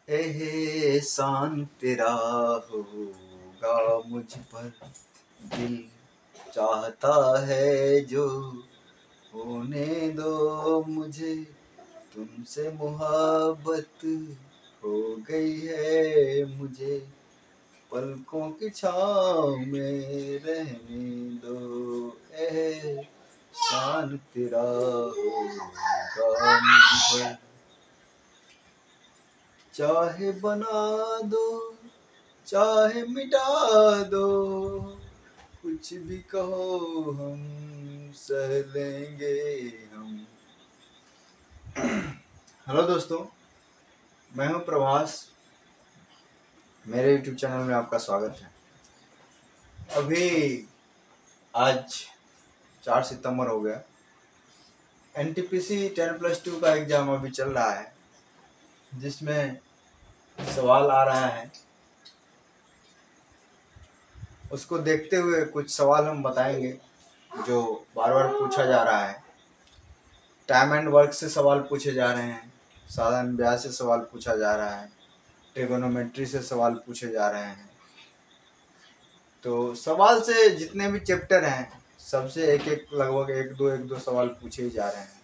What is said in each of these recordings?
एहसान तेरा होगा मुझ पर, दिल चाहता है जो होने दो मुझे, तुमसे मोहब्बत हो गई है मुझे, पलकों की छाँव में रहने दो, एहसान तेरा होगा मुझ पर। चाहे बना दो चाहे मिटा दो, कुछ भी कहो हम सह लेंगे हम। हेलो दोस्तों, मैं हूं प्रभास। मेरे YouTube चैनल में आपका स्वागत है। अभी आज 4 सितंबर हो गया। NTPC 10+2 का एग्ज़ाम अभी चल रहा है, जिसमें सवाल आ रहा है। उसको देखते हुए कुछ सवाल हम बताएंगे जो बार बार पूछा जा रहा है। टाइम एंड वर्क से सवाल पूछे जा रहे हैं, साधारण ब्याज से सवाल पूछा जा रहा है, ट्रिगोनोमेट्री से सवाल पूछे जा रहे हैं। तो सवाल से जितने भी चैप्टर हैं सबसे एक एक लगभग एक दो सवाल पूछे ही जा रहे हैं।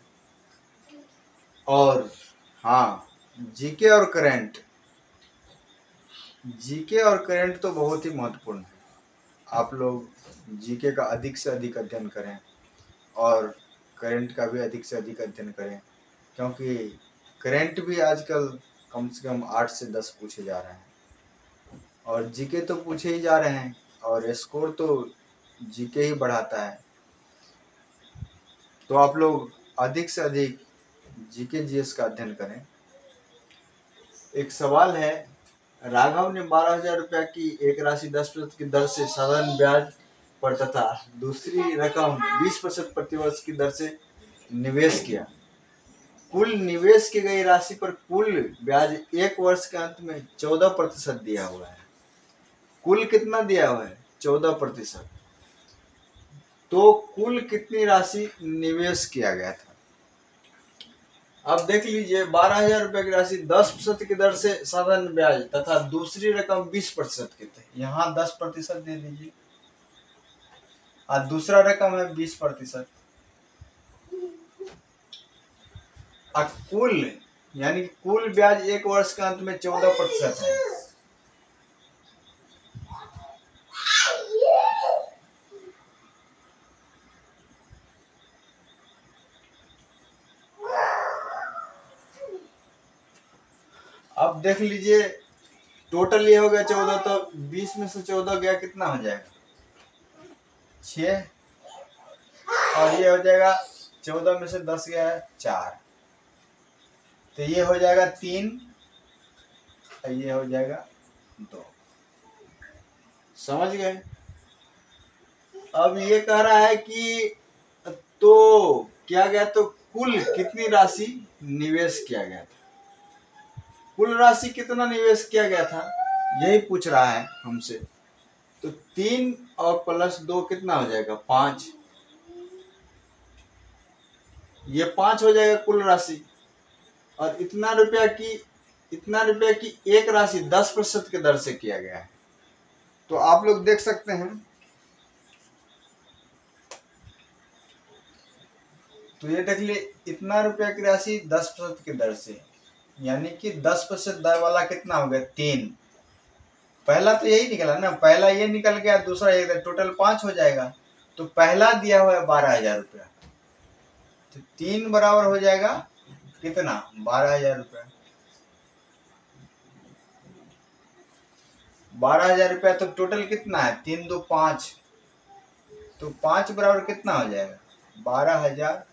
और हाँ, जीके और करंट तो बहुत ही महत्वपूर्ण है। आप लोग जीके का अधिक से अधिक अध्ययन करें और करंट का भी अधिक से अधिक अध्ययन करें, क्योंकि करंट भी आजकल कम से कम 8 से 10 पूछे जा रहे हैं और जीके तो पूछे ही जा रहे हैं, और स्कोर तो जीके ही बढ़ाता है। तो आप लोग अधिक से अधिक जीके जीएस का अध्ययन करें। एक सवाल है, राघव ने 12,000 रुपया की एक राशि 10% की दर से साधारण ब्याज पर तथा दूसरी रकम 20% प्रतिवर्ष की दर से निवेश किया। कुल निवेश की गई राशि पर कुल ब्याज एक वर्ष के अंत में 14% दिया हुआ है। कुल कितना दिया हुआ है? 14%। तो कुल कितनी राशि निवेश किया गया था? अब देख लीजिए, 12,000 रुपए की राशि 10% की दर से साधारण ब्याज तथा दूसरी रकम 20% की थी। यहाँ 10% दे दीजिए और दूसरा रकम है 20%। और कुल यानी कुल ब्याज एक वर्ष के अंत में 14% है। अब देख लीजिए, टोटल ये हो गया 14, तो 20 में से 14 गया, कितना हो जाएगा? 6। और ये हो जाएगा 14 में से 10 गया है 4, तो ये हो जाएगा 3 और ये हो जाएगा 2। समझ गए? अब ये कह रहा है कि तो क्या गया, तो कुल कितनी राशि निवेश किया गया था? कुल राशि कितना निवेश किया गया था यही पूछ रहा है हमसे। तो 3 और +2 कितना हो जाएगा? 5। ये 5 हो जाएगा कुल राशि। और इतना रुपया की एक राशि 10% के दर से किया गया है। तो आप लोग देख सकते हैं, तो ये देख लिए, इतना रुपया की राशि 10% की दर से, यानी कि 10% दर वाला कितना हो गया? 3। पहला तो यही निकला ना, पहला ये निकल गया, दूसरा ये, टोटल 5 हो जाएगा। तो पहला दिया हुआ है 12,000 रुपया, तो 3 बराबर हो जाएगा कितना? 12,000 रुपया। 12,000 रुपया, तो टोटल कितना है? 3 2 5, तो 5 बराबर कितना हो जाएगा? 12,000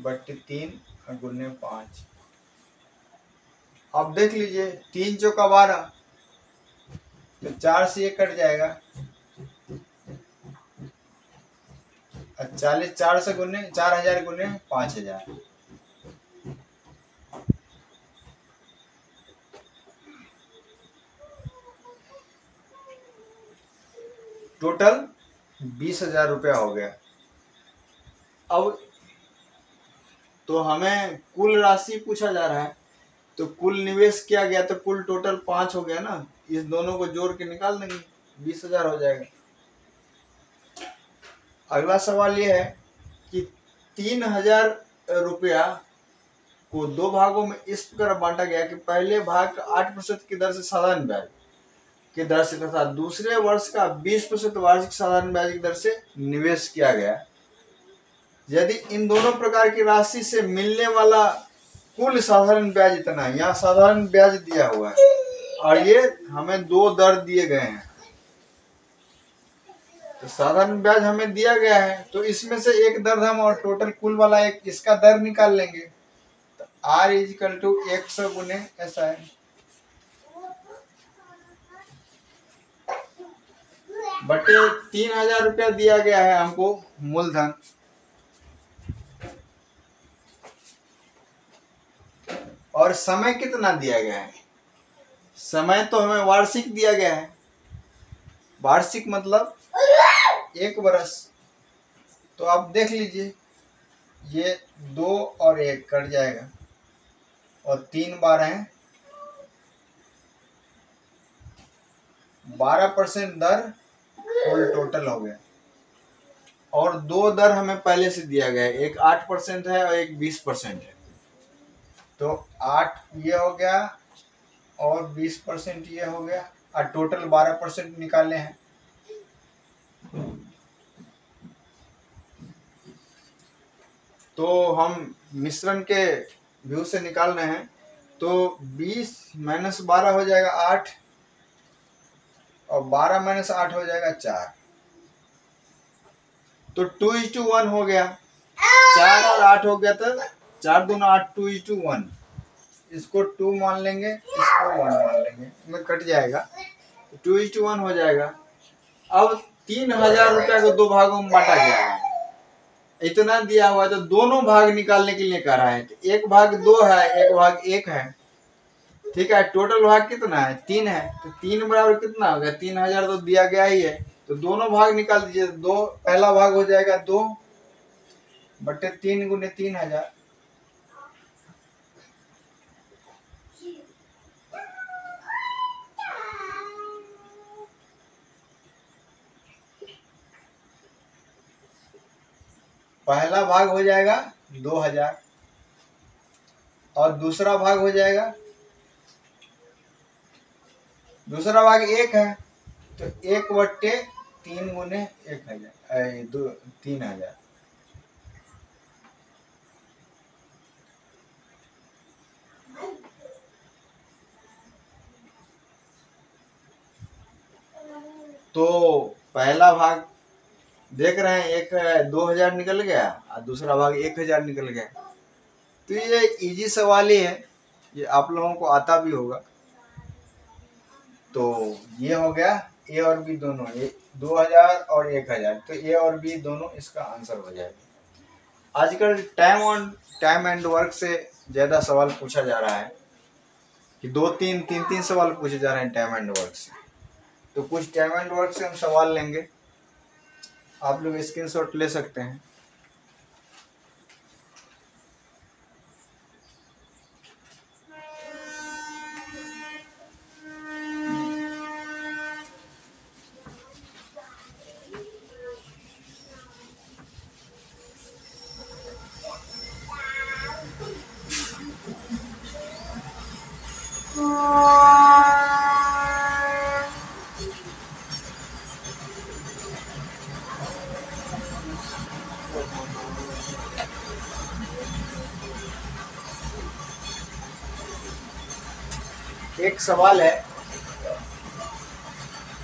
बट्टे 3 और गुने 5। अब देख लीजिए, 3 चौका 12, तो 4 से 1 कट जाएगा, और 40 4 से गुने 4,000 गुने 5,000, टोटल 20,000 रुपया हो गया। अब तो हमें कुल राशि पूछा जा रहा है, तो कुल निवेश किया गया तो कुल टोटल 5 हो गया ना, इस दोनों को जोड़ के निकाल देंगे, 20,000 हो जाएगा। अगला सवाल यह है कि 3,000 रुपया को दो भागों में इस प्रकार बांटा गया कि पहले भाग का 8% की दर से साधारण ब्याज की दर से तथा दूसरे वर्ष का 20% वार्षिक साधारण ब्याज की दर से निवेश किया गया। यदि इन दोनों प्रकार की राशि से मिलने वाला कुल साधारण ब्याज इतना है, यहाँ साधारण ब्याज दिया हुआ है और ये हमें दो दर दिए गए हैं, तो साधारण ब्याज हमें दिया गया है तो इसमें से एक दर हम और टोटल कुल वाला एक इसका दर निकाल लेंगे। तो R इजिकल टू 100 गुने ऐसा है, बटे 3,000 रुपया दिया गया है हमको मूलधन, और समय कितना दिया गया है, समय तो हमें वार्षिक दिया गया है, वार्षिक मतलब 1 वर्ष। तो आप देख लीजिए ये 2 और 1 कट जाएगा और 3 बार है 12% दर कुल टोटल हो गया, और दो दर हमें पहले से दिया गया है, एक 8% है और एक 20% है। तो 8 ये हो गया और 20% ये हो गया और टोटल 12% निकाले हैं। तो हम मिश्रण के व्यू से निकाल रहे हैं, तो 20 माइनस 12 हो जाएगा 8 और 12 माइनस 8 हो जाएगा 4, तो 2:1 हो गया, 4 और 8 हो गया, तो 4 दूना 8, 2:1, इसको 2 मान लेंगे, इसको 1 मान लेंगे, में कट जाएगा, 2:1 हो जाएगा। अब 3,000 रुपया को दो भागों में बांटा गया है, इतना दिया हुआ है तो दोनों भाग निकालने के लिए कह रहा है, तो एक भाग 2 है, एक भाग 1 है, ठीक है। टोटल भाग कितना है, 3 है, तो 3 बराबर कितना हो गया, 3,000 तो दिया गया ही है, तो दोनों भाग निकाल दीजिए। दो पहला भाग हो जाएगा 2 बटे 3 गुने 3,000, पहला भाग हो जाएगा 2,000 और दूसरा भाग हो जाएगा, दूसरा भाग 1 है, तो 1 बट्टे 3 गुने 1,000 3,000, तो पहला भाग देख रहे हैं, एक 2,000 निकल गया और दूसरा भाग 1,000 निकल गया। तो ये इजी सवाल ही है, ये आप लोगों को आता भी होगा। तो ये हो गया ए और बी दोनों, ये 2,000 और 1,000, तो ए और बी दोनों इसका आंसर हो जाएगा। आजकल टाइम एंड वर्क से ज्यादा सवाल पूछा जा रहा है कि 2-3 सवाल पूछे जा रहे हैं टाइम एंड वर्क से, तो कुछ टाइम एंड वर्क से हम सवाल लेंगे, आप लोग स्क्रीनशॉट ले सकते हैं। एक सवाल है,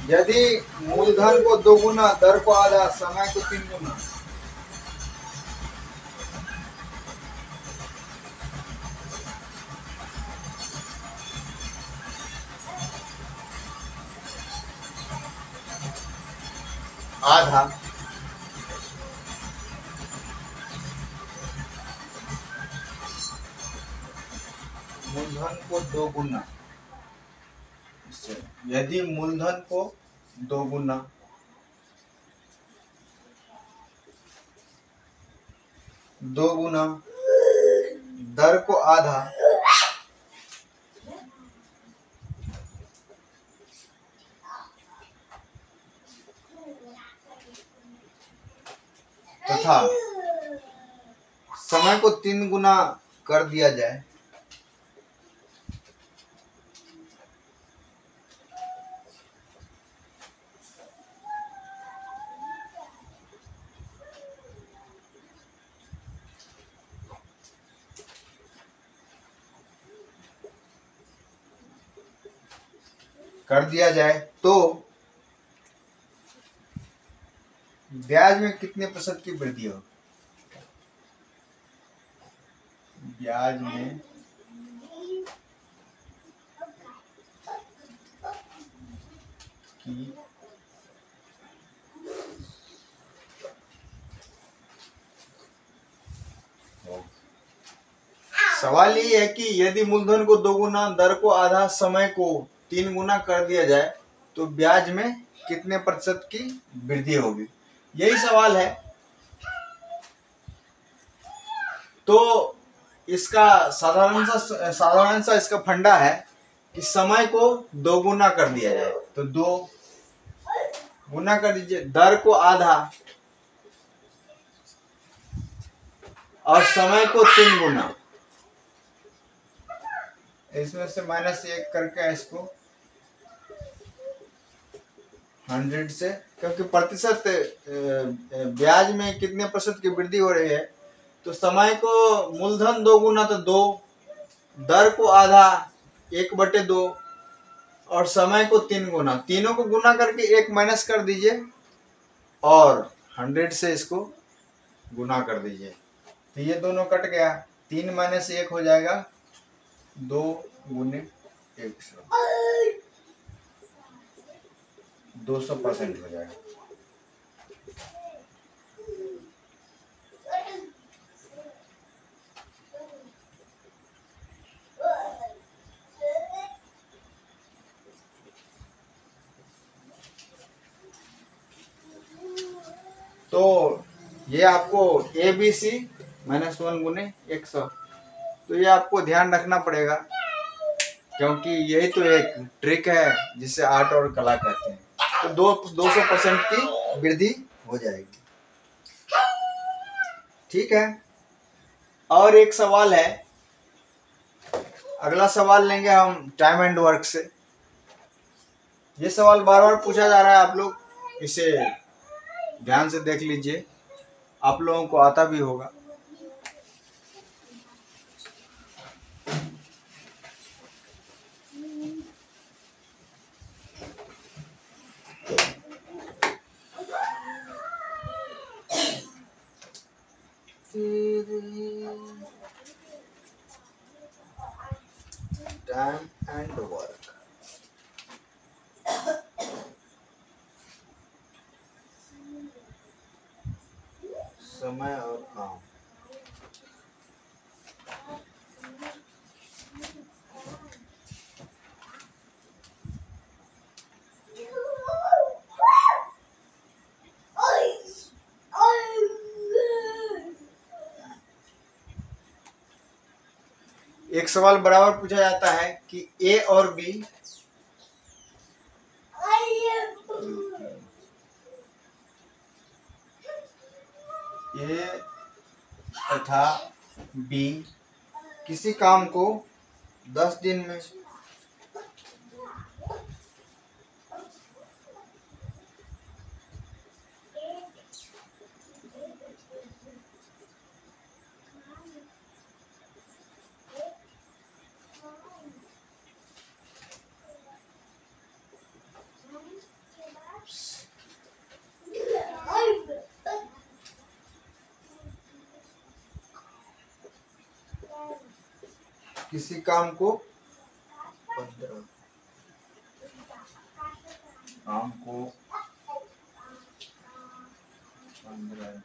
यदि मूलधन को 2 गुना, दर को आधा, समय को 3 गुना, आधा, मूलधन को 2 गुना, यदि मूलधन को 2 गुना, दर को आधा, तथा समय को 3 गुना कर दिया जाए तो ब्याज में कितने प्रतिशत की वृद्धि होगी? ब्याज में की सवाल ये है कि यदि मूलधन को 2 गुना, दर को आधा, समय को 3 गुना कर दिया जाए तो ब्याज में कितने प्रतिशत की वृद्धि होगी, यही सवाल है। तो इसका साधारण सा इसका फंडा है कि समय को 2 गुना कर दिया जाए, तो 2 गुना कर दीजिए, दर को आधा और समय को 3 गुना, इसमें से -1 करके इसको 100 से, क्योंकि प्रतिशत ब्याज में कितने प्रतिशत की वृद्धि हो रही है, तो समय को मूलधन 2 गुना तो 2, दर को आधा 1/2 और समय को 3 गुना, तीनों को गुना करके 1 माइनस कर दीजिए और 100 से इसको गुना कर दीजिए, तो ये दोनों कट गया, 3 - 1 हो जाएगा 2 गुने 100, 200% हो जाएगा। तो ये आपको ABC -1 गुने 100, तो ये आपको ध्यान रखना पड़ेगा, क्योंकि यही तो एक ट्रिक है जिसे आर्ट और कला कहते हैं। तो 200% की वृद्धि हो जाएगी। ठीक है, और एक सवाल है, अगला सवाल लेंगे हम टाइम एंड वर्क से। ये सवाल बार बार पूछा जा रहा है, आप लोग इसे ध्यान से देख लीजिए, आप लोगों को आता भी होगा। टाइम एंड वर्क, समय और काम। एक सवाल बराबर पूछा जाता है कि ए और बी ए तथा बी किसी काम को 10 दिन में किसी काम को 15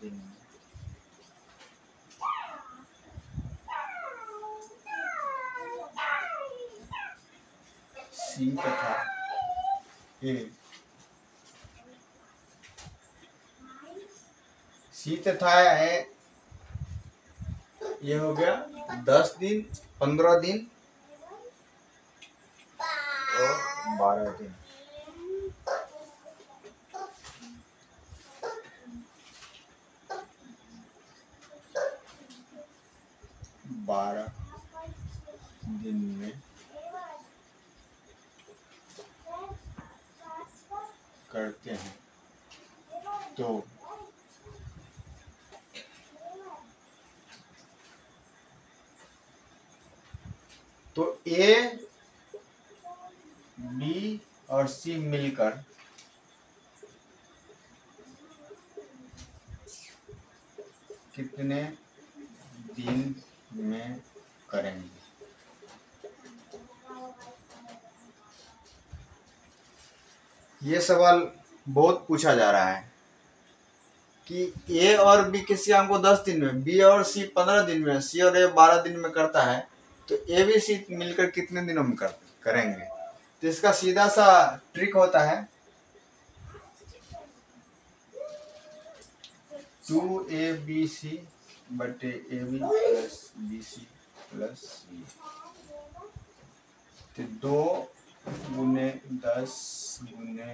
दिन में सी तथा ए, सी तथा ए ये हो गया 10 दिन, 15 दिन और 12 दिन। 12 दिन में करते हैं तो ए, बी और सी मिलकर कितने दिन में करेंगे? ये सवाल बहुत पूछा जा रहा है कि ए और बी किसी काम को 10 दिन में, बी और सी 15 दिन में, सी और ए 12 दिन में करता है, तो ए बी सी मिलकर कितने दिनों में करेंगे? तो इसका सीधा सा ट्रिक होता है 2ABC बटे AB plus BC plus C, तो 2 गुने 10 गुने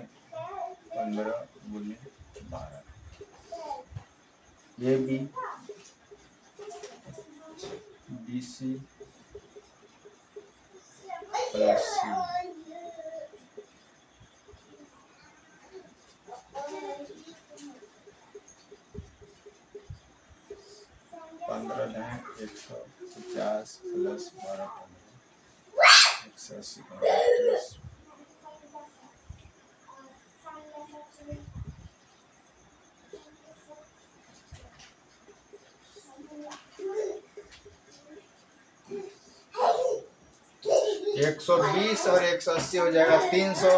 15 गुने 12, AB BC प्लस C, 15 है 150 प्लस 12 180 120 और 180 हो जाएगा 300,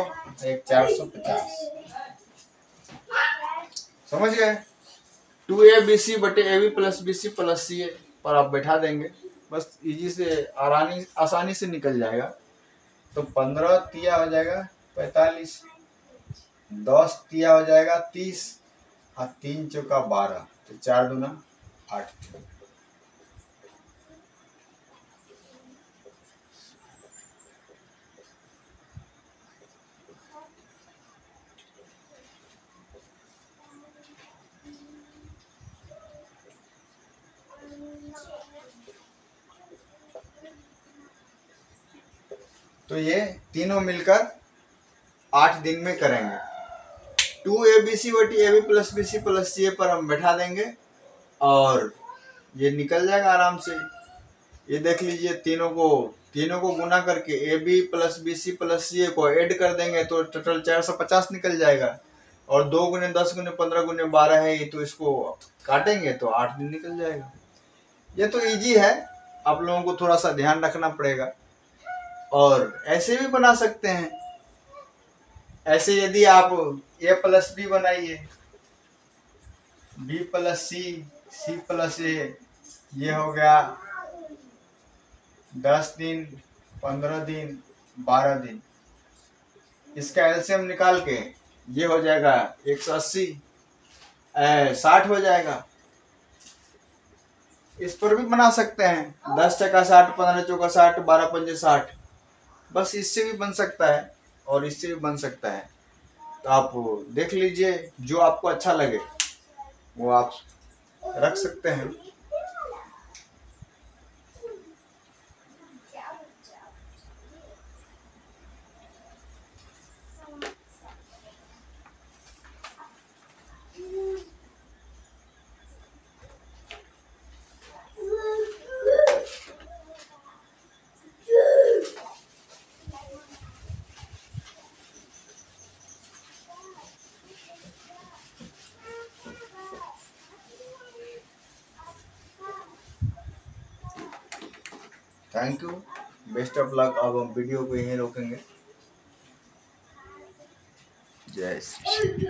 एक 450। समझ गए? 2ABC बटे AB plus BC plus C पर आप बैठा देंगे, बस इजी से आसानी से निकल जाएगा। तो 15 तिया हो जाएगा 45, 10 तिया हो जाएगा 30 और 3 चौका 12, तो 4 दूना 8। तो ये तीनों मिलकर 8 दिन में करेंगे। 2ABC बटी AB plus BC plus C पर हम बैठा देंगे और ये निकल जाएगा आराम से। ये देख लीजिए, तीनों को गुना करके AB plus BC plus C को ऐड कर देंगे तो टोटल 450 निकल जाएगा। और 2 गुने 10 गुने 15 गुने 12 है, तो इसको काटेंगे तो 8 दिन निकल जाएगा। ये तो इजी है, आप लोगों को थोड़ा सा ध्यान रखना पड़ेगा। और ऐसे भी बना सकते हैं, ऐसे यदि आप A प्लस B बनाइए, B plus C, C plus A, ये हो गया 10 दिन 15 दिन 12 दिन। इसका एलसीएम निकाल के ये हो जाएगा 180, 60 हो जाएगा। इस पर भी बना सकते हैं, 10 चौका 60, 15 चौका 60, 12 पंजे 60। बस इससे भी बन सकता है और इससे भी बन सकता है। तो आप देख लीजिए, जो आपको अच्छा लगे वो आप रख सकते हैं। Thank you, best of luck. अब हम वीडियो को यहीं रोकेंगे। जय श्री